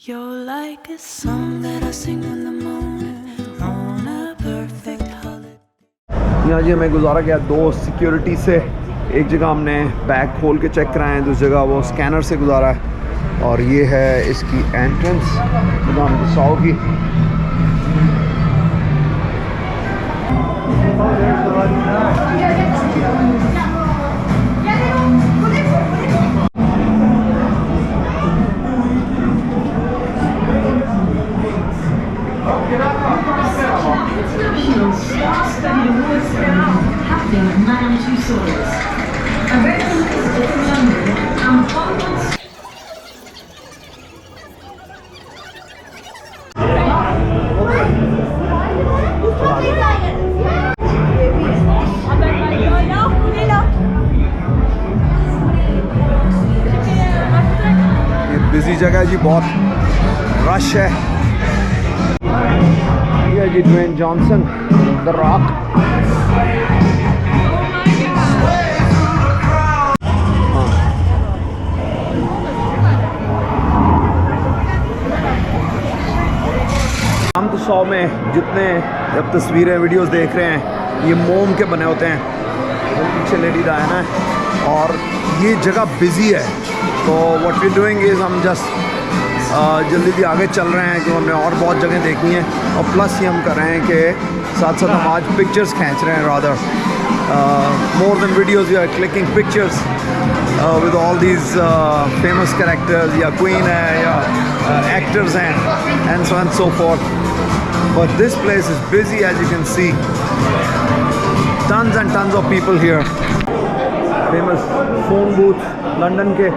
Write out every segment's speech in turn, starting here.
You're like a song that I sing in the morning on a perfect holiday. यहाँ जी हमें गुजारा गया 2 security से। एक जगह हमने बैग खोल के चेक कराए हैं, दूसरी जगह वो स्कैनर से गुजारा है। और ये है इसकी एंट्रेंस मैडम तसाउद की। Madame Tassaud a regular visitor from London and Hong ये बिजी जगह है जी, बहुत रश है। ये जी ड्वेन जॉनसन द रॉक। हम तो 100 में जितने जब तस्वीरें वीडियोस देख रहे हैं ये मोम के बने होते हैं। पीछे लेडी डायना है और ये जगह बिजी है, तो व्हाट वी डूइंग इज़ हम जस्ट जल्दी आगे चल रहे हैं क्योंकि हमने और बहुत जगह देखनी है। और प्लस ये हम कर रहे हैं कि साथ साथ हम आज पिक्चर्स खींच रहे हैं, rather more than videos. We are clicking pictures with all these famous characters, या क्वीन है या एक्टर्स हैं and so forth. But this place is busy, as you can see. Tons and tons of people here. Famous phone booth, London के।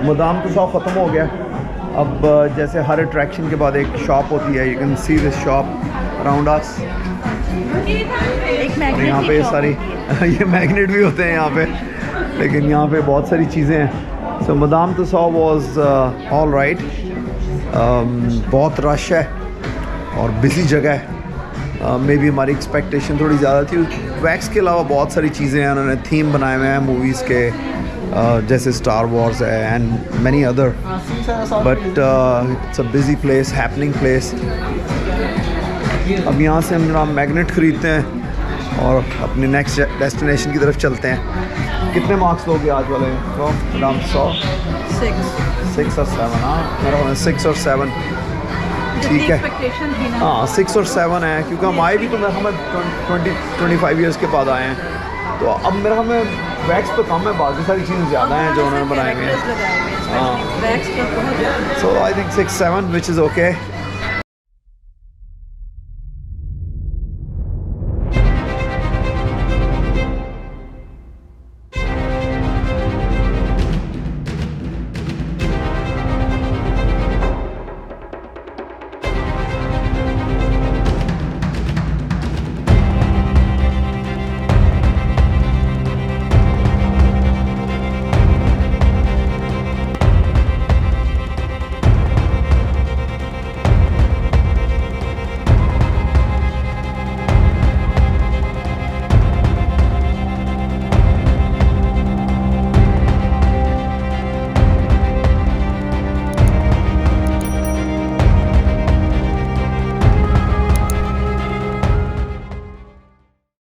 Madam तसाउद ख़त्म हो गया। अब जैसे हर अट्रैक्शन के बाद एक शॉप होती है, you can see this shop around us. यहाँ पे सारी ये मैग्नेट भी होते हैं यहाँ पे, लेकिन यहाँ पे बहुत सारी चीज़ें हैं। सो मदाम तसाउद वाज ऑल राइट। बहुत रश है और बिजी जगह है। मे बी हमारी एक्सपेक्टेशन थोड़ी ज़्यादा थी। वैक्स के अलावा बहुत सारी चीज़ें हैं, उन्होंने थीम बनाए हुए हैं मूवीज़ के, जैसे स्टार वॉर्स है and many other. But it's a busy place, happening place. अब यहाँ से हम जनाब मैग्नेट ख़रीदते हैं और अपनी नेक्स्ट डेस्टिनेशन की तरफ चलते हैं। कितने मार्क्स लोगे आज वाले तो मैडम? 100 6 और 7। हाँ मेरा 6 और 7 ठीक है। हाँ 6 और 7 है, क्योंकि हम आए भी तो मेरा हमें 20-25 ईयर्स के बाद आए हैं। तो अब मेरा हमें वैक्स पे कम है, बाकी सारी चीज़ें ज़्यादा हैं जो उन्होंने बनाई हुई हैं। हाँ so I think 6-7 which is okay.